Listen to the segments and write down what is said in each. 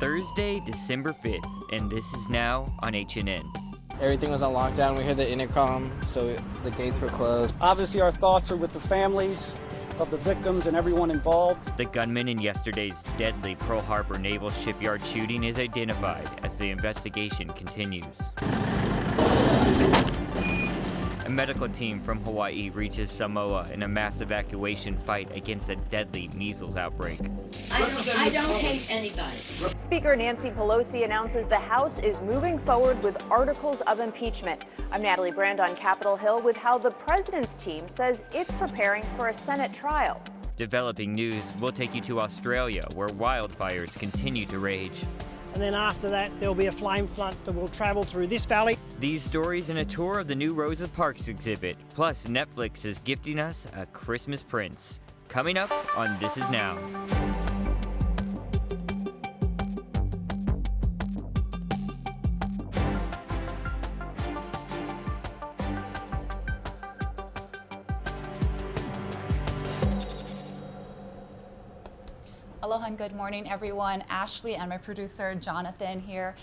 Thursday, December 5th, and this is now on HNN. Everything was on lockdown. We heard the intercom, so the gates were closed. Obviously, our thoughts are with the families of the victims and everyone involved. The gunman in yesterday's deadly Pearl Harbor Naval Shipyard shooting is identified as the investigation continues. A medical team from Hawaii reaches Samoa in a mass evacuation fight against a deadly measles outbreak. I don't hate anybody. Speaker Nancy Pelosi announces the House is moving forward with articles of impeachment. I'm Natalie Brand on Capitol Hill with how the president's team says it's preparing for a Senate trial. Developing news, we'll take you to Australia, where wildfires continue to rage. And then after that, there'll be a flame front that will travel through this valley. These stories and a tour of the new Rosa Parks exhibit. Plus, Netflix is gifting us a Christmas Prince. Coming up on This Is Now. Aloha and good morning, everyone. Ashley and my producer, Jonathan, here.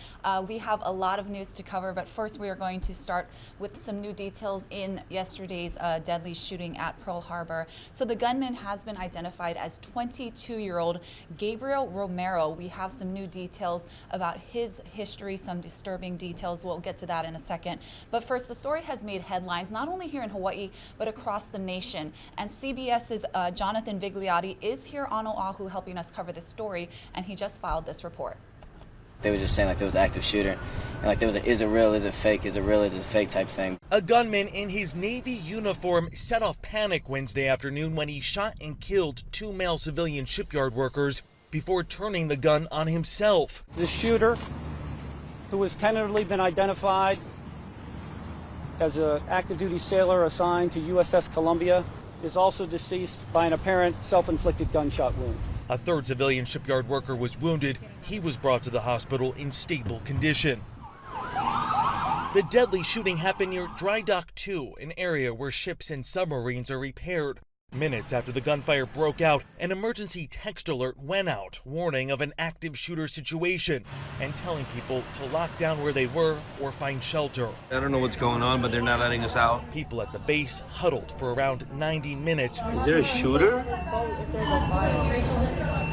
We have a lot of news to cover, but first we are going to start with some new details in yesterday's deadly shooting at Pearl Harbor. So the gunman has been identified as 22-year-old Gabriel Romero. We have some new details about his history, some disturbing details. We'll get to that in a second. But first, the story has made headlines, not only here in Hawaii, but across the nation. And CBS's Jonathan Vigliotti is here on Oahu helping us cover this story, and he just filed this report. They were just saying like there was an active shooter, and like there was a is it real, is it fake, is it real, is it fake type thing. A gunman in his Navy uniform set off panic Wednesday afternoon when he shot and killed 2 male civilian shipyard workers before turning the gun on himself. The shooter, who has tentatively been identified as an active duty sailor assigned to USS Columbia, is also deceased by an apparent self-inflicted gunshot wound. A third civilian shipyard worker was wounded. He was brought to the hospital in stable condition. The deadly shooting happened near Dry Dock 2, an area where ships and submarines are repaired. Minutes after the gunfire broke out, an emergency text alert went out, warning of an active shooter situation and telling people to lock down where they were or find shelter. I don't know what's going on, but they're not letting us out. People at the base huddled for around 90 minutes. Is there a shooter?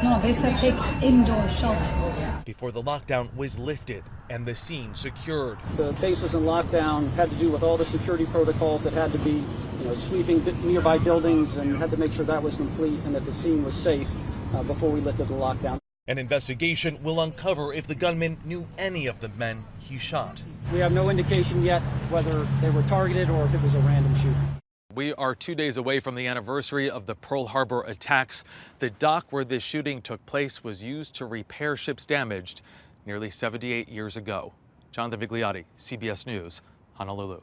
No, they said take indoor shelter. Before the lockdown was lifted and the scene secured. The base was in lockdown, had to do with all the security protocols that had to be, sweeping nearby buildings, and had to make sure that was complete and that the scene was safe before we lifted the lockdown. An investigation will uncover if the gunman knew any of the men he shot. We have no indication yet whether they were targeted or if it was a random shooting. We are 2 days away from the anniversary of the Pearl Harbor attacks. The dock where this shooting took place was used to repair ships damaged nearly 78 years ago. Jonathan Vigliotti, CBS News, Honolulu.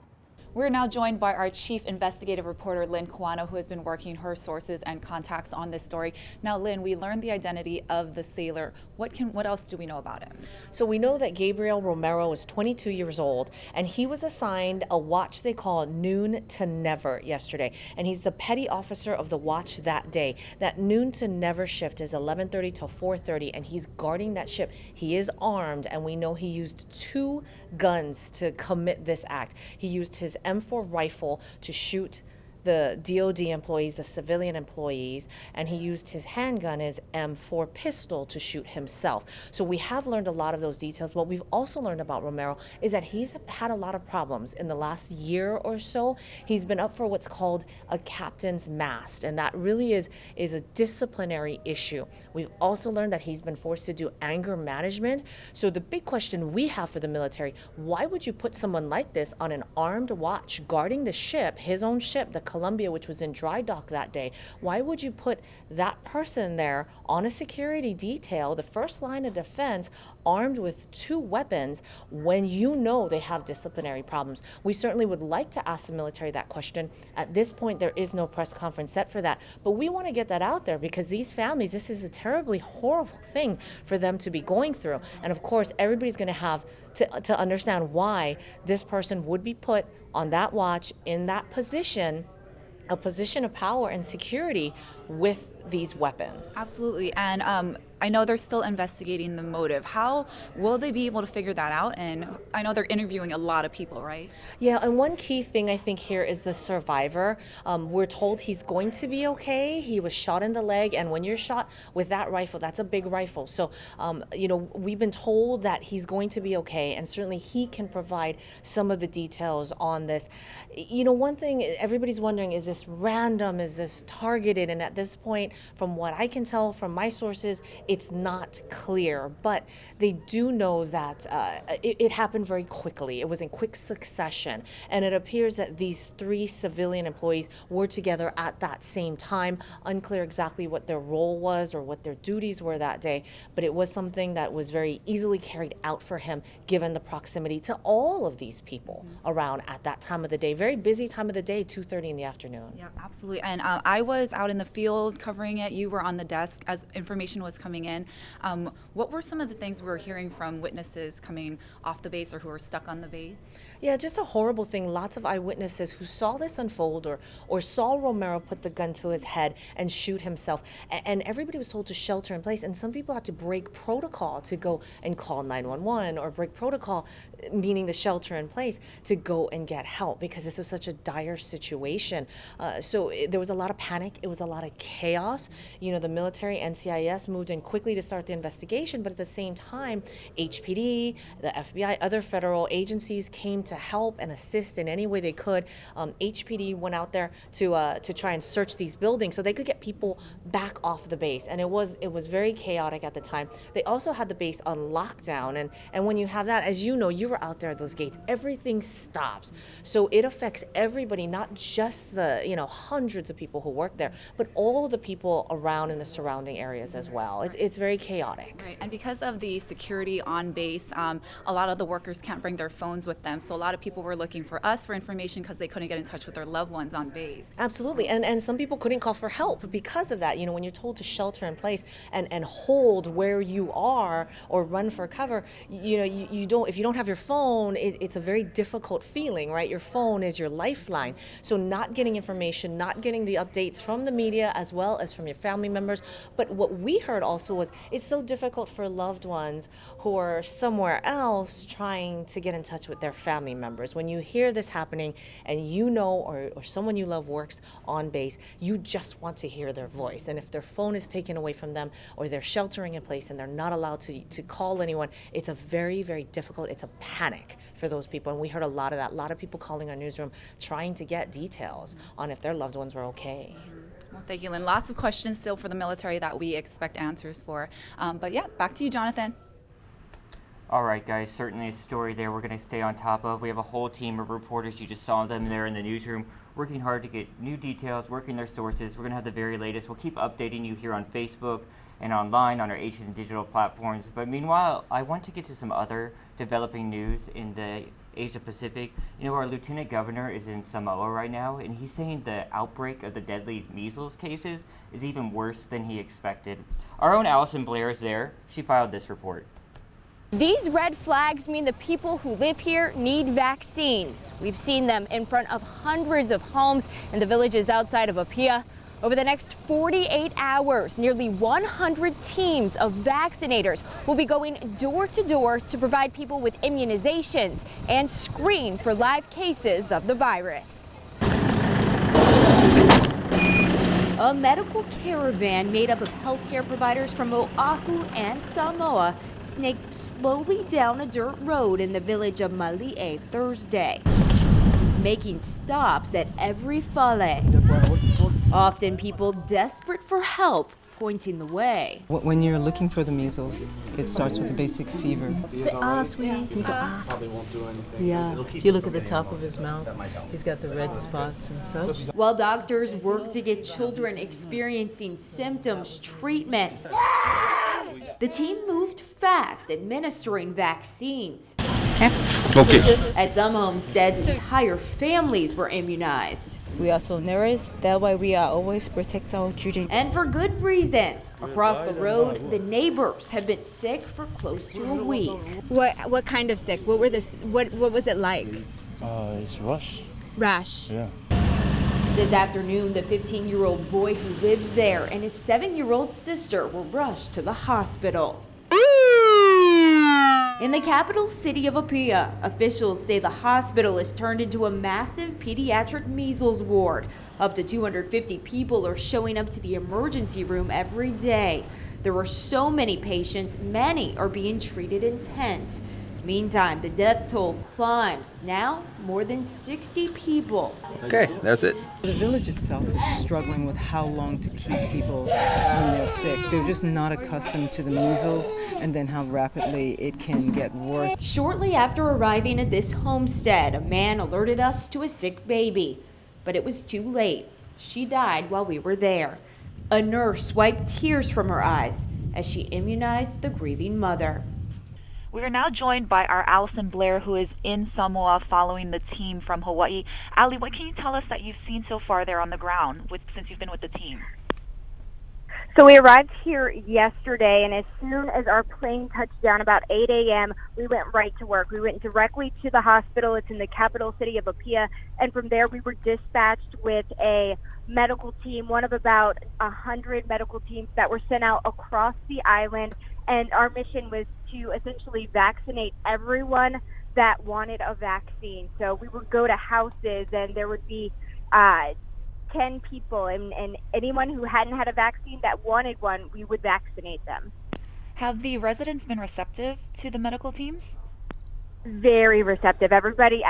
We're now joined by our chief investigative reporter, Lynn Kawano, who has been working her sources and contacts on this story. Now, Lynn, we learned the identity of the sailor. What else do we know about him? So we know that Gabriel Romero is 22 years old, and he was assigned a watch they call noon to never yesterday. And he's the petty officer of the watch that day. That noon to never shift is 11:30 till 4:30, and he's guarding that ship. He is armed, and we know he used 2 guns to commit this act. He used his M4 rifle to shoot the DOD employees, the civilian employees, and he used his handgun, his M4 pistol, to shoot himself. So we have learned a lot of those details. What we've also learned about Romero is that he's had a lot of problems in the last year or so. He's been up for what's called a captain's mast, and that really is a disciplinary issue. We've also learned that he's been forced to do anger management. So the big question we have for the military, why would you put someone like this on an armed watch guarding the ship, his own ship, the Columbia, which was in dry dock that day? Why would you put that person there on a security detail, the first line of defense, armed with 2 weapons when you know they have disciplinary problems? We certainly would like to ask the military that question. At this point, there is no press conference set for that, but we want to get that out there because these families, this is a terribly horrible thing for them to be going through. And of course, everybody's going to have to understand why this person would be put on that watch in that position, a position of power and security, with these weapons. Absolutely. And I know they're still investigating the motive. How will they be able to figure that out? And I know they're interviewing a lot of people, right? Yeah, and one key thing I think here is the survivor. We're told he's going to be okay. He was shot in the leg, and when you're shot with that rifle, that's a big rifle. So, we've been told that he's going to be okay, and certainly he can provide some of the details on this. One thing everybody's wondering, is this random? Is this targeted? And at this point, from what I can tell from my sources, it's not clear, but they do know that it happened very quickly. It was in quick succession, and it appears that these 3 civilian employees were together at that same time. Unclear exactly what their role was or what their duties were that day, but it was something that was very easily carried out for him, given the proximity to all of these people around at that time of the day. Very busy time of the day, 2:30 in the afternoon. Yeah, absolutely. And I was out in the field covering it. You were on the desk as information was coming in. What were some of the things we were hearing from witnesses coming off the base or who were stuck on the base? Yeah, just a horrible thing. Lots of eyewitnesses who saw this unfold or saw Romero put the gun to his head and shoot himself. And everybody was told to shelter in place. And some people had to break protocol to go and call 911 or break protocol, meaning the shelter in place, to go and get help because this was such a dire situation. So there was a lot of panic. It was a lot of chaos. The military, NCIS moved in quickly to start the investigation, but at the same time, HPD, the FBI, other federal agencies came to help and assist in any way they could. HPD went out there to try and search these buildings so they could get people back off the base, and it was very chaotic at the time. They also had the base on lockdown, and when you have that, as you know, you were out there at those gates, everything stops. So it affects everybody, not just the hundreds of people who work there, but all the people around in the surrounding areas as well. It's very chaotic. Right, and because of the security on base, a lot of the workers can't bring their phones with them, so a lot of people were looking for us for information because they couldn't get in touch with their loved ones on base. Absolutely, and some people couldn't call for help because of that. When you're told to shelter in place and hold where you are or run for cover, you don't. If you don't have your phone, it's a very difficult feeling, right? Your phone is your lifeline. So not getting information, not getting the updates from the media as well as from your family members. But what we heard also was it's so difficult for loved ones who are somewhere else trying to get in touch with their family members. When you hear this happening and or someone you love works on base, you just want to hear their voice. And if their phone is taken away from them or they're sheltering in place and they're not allowed to call anyone, it's a very, very difficult, it's a panic for those people. And we heard a lot of that, a lot of people calling our newsroom trying to get details on if their loved ones were okay. Well, thank you, Lynn. Lots of questions still for the military that we expect answers for. But yeah, back to you, Jonathan. All right, guys, certainly a story there we're going to stay on top of. We have a whole team of reporters. You just saw them there in the newsroom working hard to get new details, working their sources. We're going to have the very latest. We'll keep updating you here on Facebook and online on our HNN digital platforms. But meanwhile, I want to get to some other developing news in the Asia Pacific. Our lieutenant governor is in Samoa right now, and he's saying the outbreak of the deadly measles cases is even worse than he expected. Our own Allison Blair is there. She filed this report. These red flags mean the people who live here need vaccines. We've seen them in front of hundreds of homes in the villages outside of Apia. Over the next 48 hours, nearly 100 teams of vaccinators will be going door to door to provide people with immunizations and screen for live cases of the virus. A medical caravan made up of healthcare providers from Oahu and Samoa snaked slowly down a dirt road in the village of Mali'e Thursday, making stops at every fale. Often people desperate for help pointing the way. When you're looking for the measles, it starts with a basic fever. Say, sweetie. You go, Probably won't do anything. Yeah, if you look at the top of his mouth, he's got the red spots and such. While doctors work to get children experiencing symptoms treatment, the team moved fast administering vaccines. Okay. At some homesteads, entire families were immunized. We are so nervous, that's why we are always protect our children. And for good reason. Across the road, the neighbors have been sick for close to a week. What kind of sick? What was it like? It's rash. Rash. Yeah. This afternoon, the 15-year-old boy who lives there and his 7-year-old sister were rushed to the hospital. In the capital city of Apia, officials say the hospital is turned into a massive pediatric measles ward. Up to 250 people are showing up to the emergency room every day. There are so many patients, many are being treated in tents. Meantime, the death toll climbs. Now, more than 60 people. Okay, that's it. The village itself is struggling with how long to keep people when they're sick. They're just not accustomed to the measles and then how rapidly it can get worse. Shortly after arriving at this homestead, a man alerted us to a sick baby. But it was too late. She died while we were there. A nurse wiped tears from her eyes as she immunized the grieving mother. We are now joined by our Allison Blair, who is in Samoa following the team from Hawaii. Allie, what can you tell us that you've seen so far there on the ground since you've been with the team? So we arrived here yesterday, and as soon as our plane touched down about 8 a.m., we went right to work. We went directly to the hospital. It's in the capital city of Apia, and from there we were dispatched with a medical team, one of about 100 medical teams that were sent out across the island, and our mission was to essentially vaccinate everyone that wanted a vaccine. So we would go to houses, and there would be 10 people, and anyone who hadn't had a vaccine that wanted one, we would vaccinate them. Have the residents been receptive to the medical teams? Very receptive. Everybody,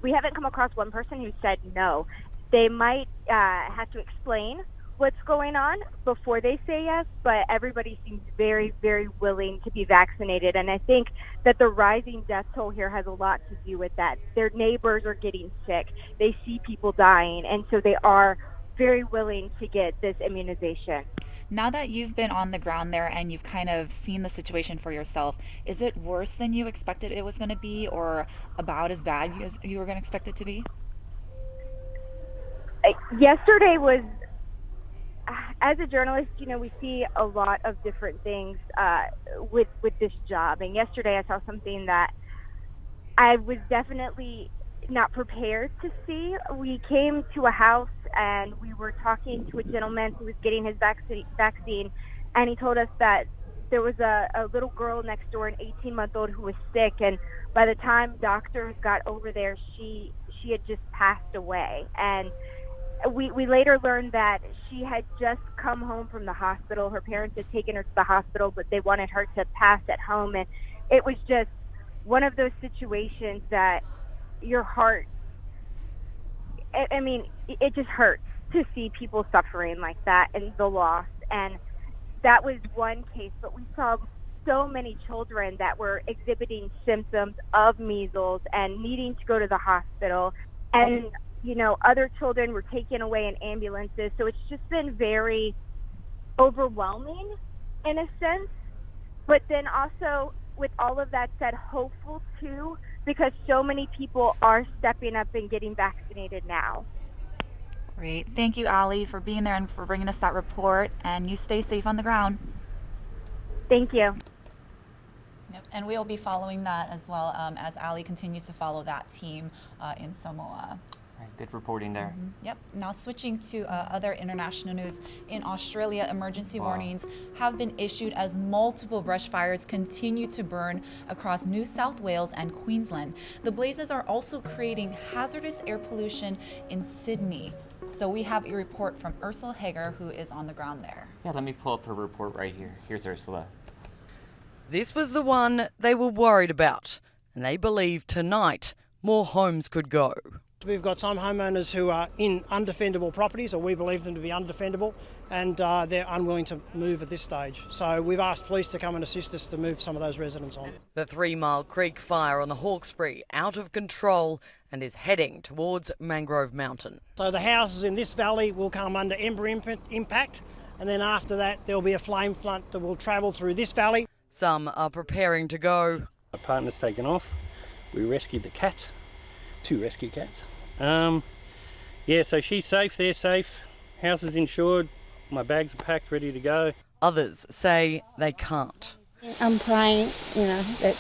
we haven't come across one person who said no. They might have to explain what's going on before they say yes, but everybody seems very, very willing to be vaccinated. And I think that the rising death toll here has a lot to do with that. Their neighbors are getting sick. They see people dying, and so they are very willing to get this immunization. Now that you've been on the ground there and you've kind of seen the situation for yourself, is it worse than you expected it was going to be, or about as bad as you were going to expect it to be? Yesterday was, as a journalist, you know, we see a lot of different things with this job. And yesterday I saw something that I was definitely not prepared to see. We came to a house and we were talking to a gentleman who was getting his vaccine, and he told us that there was a little girl next door, an 18-month-old, who was sick, and by the time doctors got over there, she had just passed away. And we later learned that she had just come home from the hospital. Her parents had taken her to the hospital, but they wanted her to pass at home. And it was just one of those situations that your heart, I mean, it just hurts to see people suffering like that and the loss. And that was one case, but we saw so many children that were exhibiting symptoms of measles and needing to go to the hospital. And you know, other children were taken away in ambulances. So it's just been very overwhelming in a sense. But then also, with all of that said, hopeful too, because so many people are stepping up and getting vaccinated now. Great. Thank you, Allie, for being there and for bringing us that report. And you stay safe on the ground. Thank you. Yep. And we will be following that as well as Allie continues to follow that team in Samoa. Good reporting there. Yep. Now switching to other international news. In Australia, emergency warnings have been issued as multiple brush fires continue to burn across New South Wales and Queensland. The blazes are also creating hazardous air pollution in Sydney. So we have a report from Ursula Hager, who is on the ground there. Yeah, let me pull up her report right here. Here's Ursula. This was the one they were worried about, and they believe tonight more homes could go. We've got some homeowners who are in undefendable properties, or we believe them to be undefendable, and they're unwilling to move at this stage. So we've asked police to come and assist us to move some of those residents on. The 3 Mile Creek fire on the Hawkesbury out of control and is heading towards Mangrove Mountain. So the houses in this valley will come under ember impact, and then after that there'll be a flame front that will travel through this valley. Some are preparing to go. My partner's taken off. We rescued the cats, 2 rescue cats. Yeah, so she's safe, they're safe, house is insured, my bags are packed, ready to go. Others say they can't. I'm praying, you know, that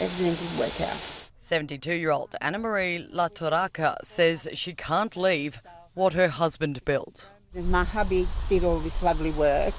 everything will work out. 72-year-old Anna Marie Latoraka says she can't leave what her husband built. My hubby did all this lovely work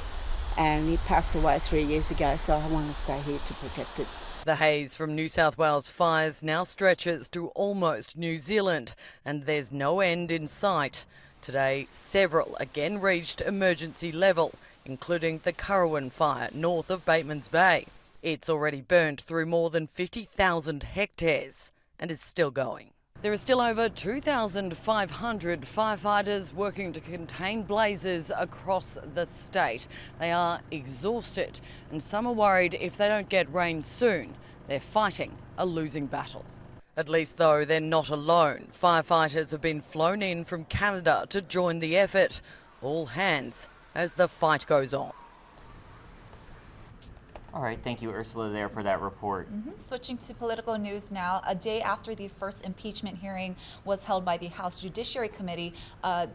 and he passed away 3 years ago, so I want to stay here to protect it. The haze from New South Wales fires now stretches to almost New Zealand, and there's no end in sight. Today, several again reached emergency level, including the Currowan fire north of Batemans Bay. It's already burned through more than 50,000 hectares and is still going. There are still over 2,500 firefighters working to contain blazes across the state. They are exhausted, and some are worried if they don't get rain soon, they're fighting a losing battle. At least, though, they're not alone. Firefighters have been flown in from Canada to join the effort. All hands as the fight goes on. All right, thank you, Ursula, there for that report. Switching to political news now, a day after the first impeachment hearing was held by the House Judiciary Committee,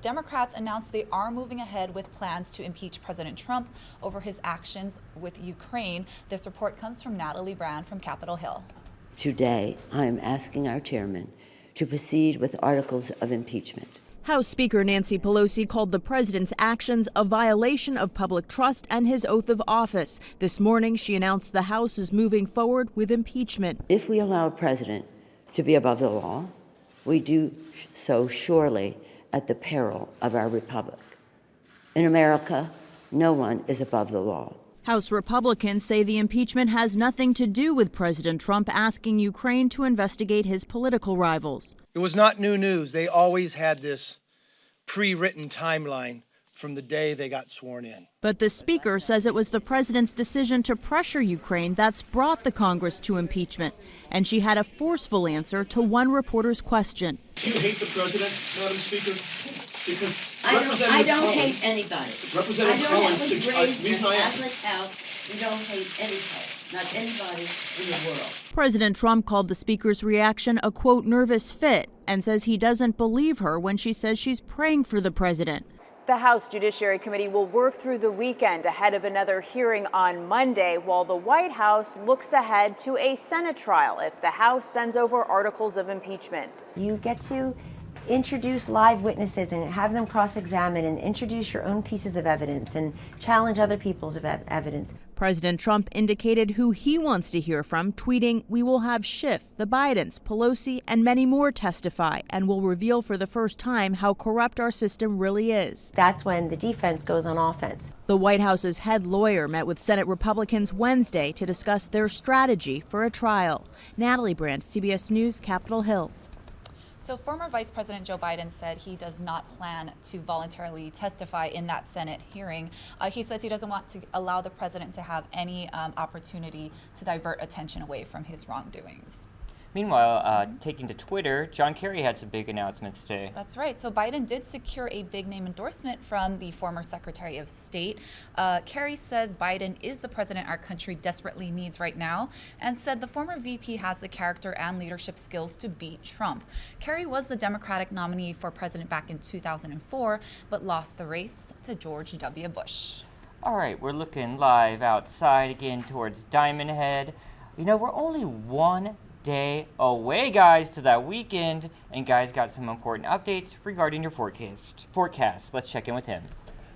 Democrats announced they are moving ahead with plans to impeach President Trump over his actions with Ukraine. This report comes from Natalie Brand from Capitol Hill. Today, I am asking our chairman to proceed with articles of impeachment. House Speaker Nancy Pelosi called the president's actions a violation of public trust and his oath of office. This morning, she announced the House is moving forward with impeachment. If we allow a president to be above the law, we do so surely at the peril of our republic. In America, no one is above the law. House Republicans say the impeachment has nothing to do with President Trump asking Ukraine to investigate his political rivals. It was not new news. They always had this pre-written timeline from the day they got sworn in. But the Speaker says it was the president's decision to pressure Ukraine that's brought the Congress to impeachment. And she had a forceful answer to one reporter's question. Do you hate the president, Madam Speaker? Because I don't hate anybody. Representative I Collins, was raised in a I Catholic house. We don't hate anybody, not anybody in the world. President Trump called the Speaker's reaction a, quote, nervous fit, and says he doesn't believe her when she says she's praying for the president. The House Judiciary Committee will work through the weekend ahead of another hearing on Monday, while the White House looks ahead to a Senate trial if the House sends over articles of impeachment. You get to introduce live witnesses and have them cross-examine and introduce your own pieces of evidence and challenge other people's evidence. President Trump indicated who he wants to hear from, tweeting, "We will have Schiff, the Bidens, Pelosi, and many more testify, and will reveal for the first time how corrupt our system really is." That's when the defense goes on offense. The White House's head lawyer met with Senate Republicans Wednesday to discuss their strategy for a trial. Natalie Brandt, CBS News, Capitol Hill. So former Vice President Joe Biden said he does not plan to voluntarily testify in that Senate hearing. He says he doesn't want to allow the president to have any opportunity to divert attention away from his wrongdoings. Meanwhile, taking to Twitter, John Kerry had some big announcements today. That's right. So Biden did secure a big name endorsement from the former Secretary of State. Kerry says Biden is the president our country desperately needs right now, and said the former VP has the character and leadership skills to beat Trump. Kerry was the Democratic nominee for president back in 2004, but lost the race to George W. Bush. All right, we're looking live outside again towards Diamond Head. You know, we're only one day away, guys, to that weekend, and guys got some important updates regarding your forecast. Let's check in with him.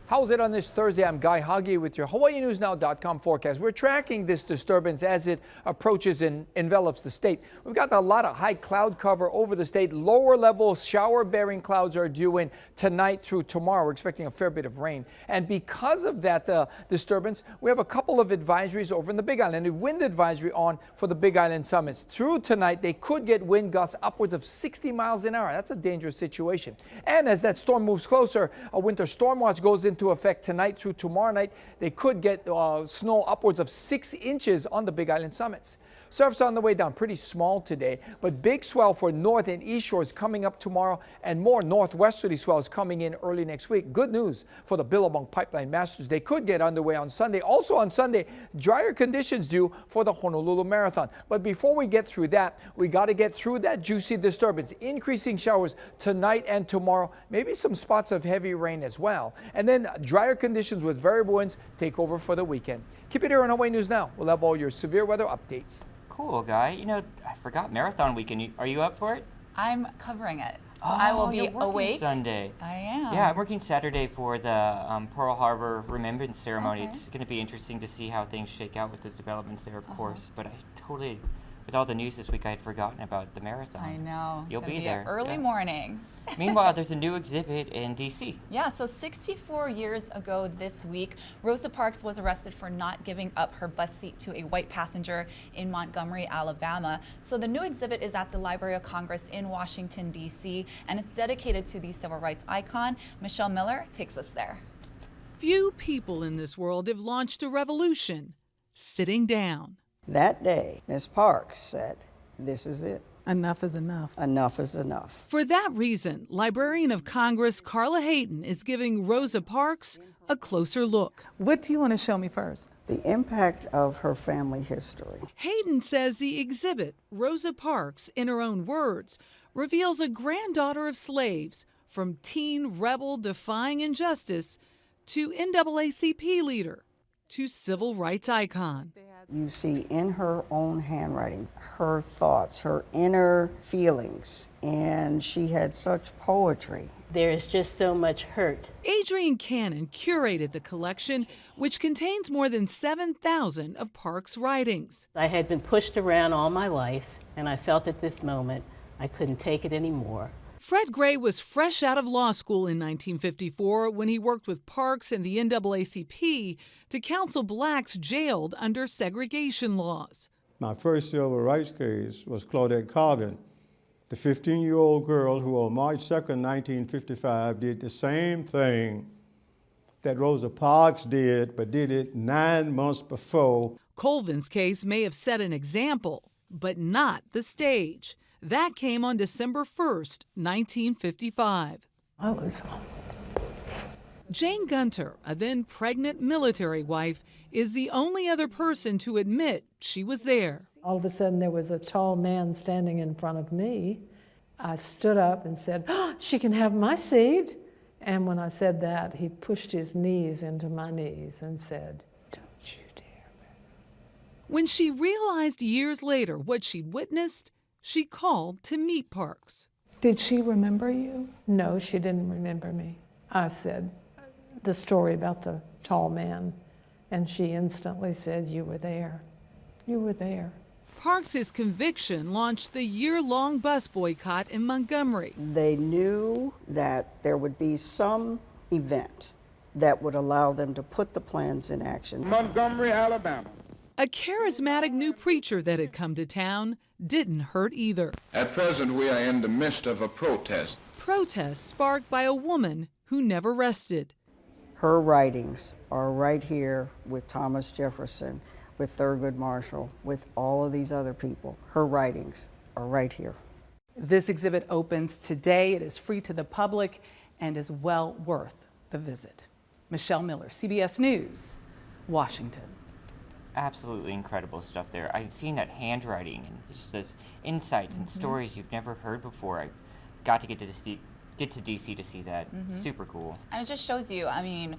How's it on this Thursday? I'm Guy Huggy with your HawaiiNewsNow.com forecast. We're tracking this disturbance as it approaches and envelops the state. We've got a lot of high cloud cover over the state. Lower level shower-bearing clouds are due in tonight through tomorrow. We're expecting a fair bit of rain. And because of that disturbance, we have a couple of advisories over in the Big Island. A wind advisory on for the Big Island summits. Through tonight, they could get wind gusts upwards of 60 miles an hour. That's a dangerous situation. And as that storm moves closer, a winter storm watch goes into effect tonight through tomorrow night. They could get snow upwards of 6 inches on the Big Island summits. Surf's on the way down, pretty small today, but big swell for north and east shores coming up tomorrow, and more northwesterly swells coming in early next week. Good news for the Billabong Pipeline Masters. They could get underway on Sunday. Also on Sunday, drier conditions due for the Honolulu Marathon. But before we get through that, we got to get through that juicy disturbance. Increasing showers tonight and tomorrow, maybe some spots of heavy rain as well. And then drier conditions with variable winds take over for the weekend. Keep it here on Hawaii News Now. We'll have all your severe weather updates. Cool, Guy. You know, I forgot Marathon Weekend. Are you up for it? I'm covering it. So I will be you're working awake. Sunday. I am. Yeah, I'm working Saturday for the Pearl Harbor Remembrance Ceremony. Okay. It's going to be interesting to see how things shake out with the developments there, of course. But I totally, with all the news this week, I had forgotten about the marathon. I know. You'll It's gonna be be there. an early Yeah. morning. Meanwhile, there's a new exhibit in D.C. Yeah, so 64 years ago this week, Rosa Parks was arrested for not giving up her bus seat to a white passenger in Montgomery, Alabama. So the new exhibit is at the Library of Congress in Washington, D.C., and it's dedicated to the civil rights icon. Michelle Miller takes us there. Few people in this world have launched a revolution sitting down. That day, Ms. Parks said, "This is it. Enough is enough. Enough is enough." For that reason, Librarian of Congress Carla Hayden is giving Rosa Parks a closer look. What do you want to show me first? The impact of her family history. Hayden says the exhibit, Rosa Parks, in her own words, reveals a granddaughter of slaves from teen rebel defying injustice to NAACP leader to civil rights icon. You see in her own handwriting, her thoughts, her inner feelings, and she had such poetry. There is just so much hurt. Adrienne Cannon curated the collection, which contains more than 7,000 of Parks' writings. I had been pushed around all my life, and I felt at this moment I couldn't take it anymore. Fred Gray was fresh out of law school in 1954 when he worked with Parks and the NAACP to counsel blacks jailed under segregation laws. My first civil rights case was Claudette Carvin, the 15-year-old girl who on March 2nd, 1955 did the same thing that Rosa Parks did, but did it 9 months before. Colvin's case may have set an example, but not the stage. That came on December 1st, 1955. I was Jane Gunter, a then pregnant military wife, is the only other person to admit she was there. All of a sudden, there was a tall man standing in front of me. I stood up and said, "Oh, she can have my seat." And when I said that, he pushed his knees into my knees and said, "Don't you dare." When she realized years later what she'd witnessed, she called to meet Parks. Did she remember you? No, she didn't remember me. I said the story about the tall man, and she instantly said, "You were there. You were there." Parks' conviction launched the year-long bus boycott in Montgomery. They knew that there would be some event that would allow them to put the plans in action. Montgomery, Alabama. A charismatic new preacher that had come to town didn't hurt either. At present, we are in the midst of a protest. Protests sparked by a woman who never rested. Her writings are right here with Thomas Jefferson, with Thurgood Marshall, with all of these other people. Her writings are right here. This exhibit opens today. It is free to the public and is well worth the visit. Michelle Miller, CBS News, Washington. Absolutely incredible stuff there. I've seen that handwriting and just those insights and stories you've never heard before. I got to get to DC to see that. Super cool. And it just shows you, I mean,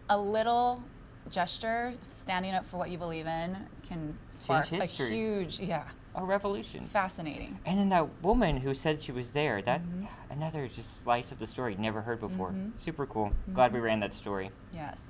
a little gesture, standing up for what you believe in, can spark a huge, a revolution. Fascinating. And then that woman who said she was there, that another just slice of the story never heard before. Super cool. Glad we ran that story. Yes.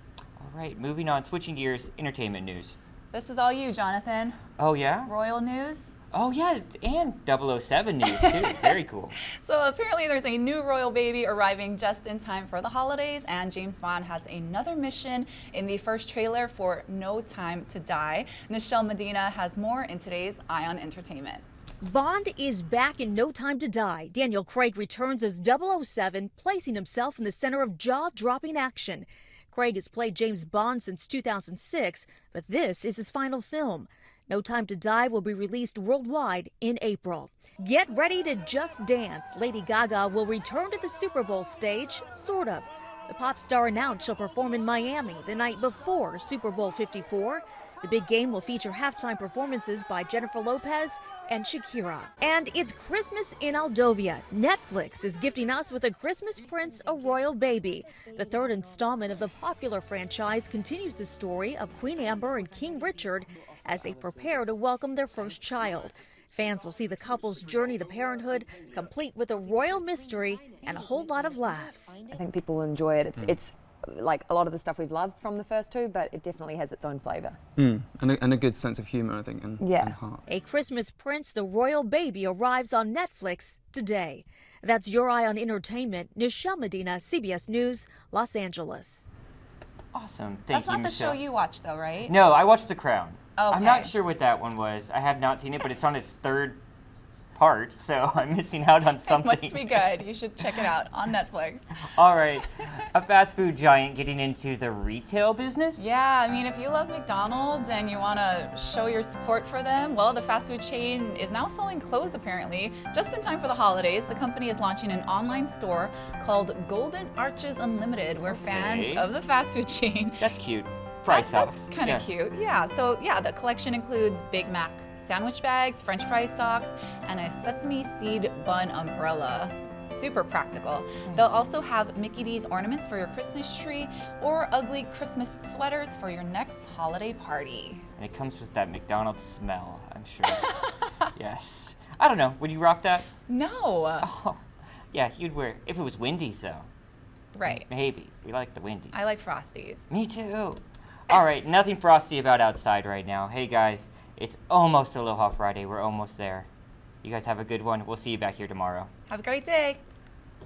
All right, moving on, switching gears, entertainment news. This is all you, Jonathan. Oh, yeah? Royal news. Oh, yeah, and 007 news, too. Very cool. So apparently there's a new royal baby arriving just in time for the holidays, and James Bond has another mission in the first trailer for No Time to Die. Nichelle Medina has more in today's Eye on Entertainment. Bond is back in No Time to Die. Daniel Craig returns as 007, placing himself in the center of jaw-dropping action. Craig has played James Bond since 2006, but this is his final film. No Time to Die will be released worldwide in April. Get ready to just dance. Lady Gaga will return to the Super Bowl stage, sort of. The pop star announced she'll perform in Miami the night before Super Bowl 54. The big game will feature halftime performances by Jennifer Lopez and Shakira. And it's Christmas in Aldovia. Netflix is gifting us with a Christmas Prince, a royal baby. The third installment of the popular franchise continues the story of Queen Amber and King Richard as they prepare to welcome their first child. Fans will see the couple's journey to parenthood, complete with a royal mystery and a whole lot of laughs. I think people will enjoy it. It's like a lot of the stuff we've loved from the first two, but it definitely has its own flavour. And a good sense of humour, I think, and heart. A Christmas Prince, the royal baby, arrives on Netflix today. That's Your Eye on Entertainment. Nichelle Medina, CBS News, Los Angeles. Awesome. Thank That's you, not the Michelle. show you watched, though, right? No, I watched The Crown. Okay. I'm not sure what that one was. I have not seen it, but it's on its third part, so I'm missing out on something. It must be good. You should check it out on Netflix. All right. A fast food giant getting into the retail business? Yeah, I mean, if you love McDonald's and you want to show your support for them, well, the fast food chain is now selling clothes, apparently. Just in time for the holidays, the company is launching an online store called Golden Arches Unlimited, where fans of the fast food chain... That's cute. Price That's helps. kind of cute. Yeah, so yeah, the collection includes Big Mac sandwich bags, French fry socks, and a sesame seed bun umbrella. Super practical. They'll also have Mickey D's ornaments for your Christmas tree or ugly Christmas sweaters for your next holiday party. And it comes with that McDonald's smell, I'm sure. Yes. I don't know. Would you rock that? No. Oh, yeah, you'd wear it if it was Wendy's, though. Right. Maybe. We like the Wendy's. I like Frosties. Me too. All right, nothing frosty about outside right now. Hey, guys, it's almost Aloha Friday. We're almost there. You guys have a good one. We'll see you back here tomorrow. Have a great day.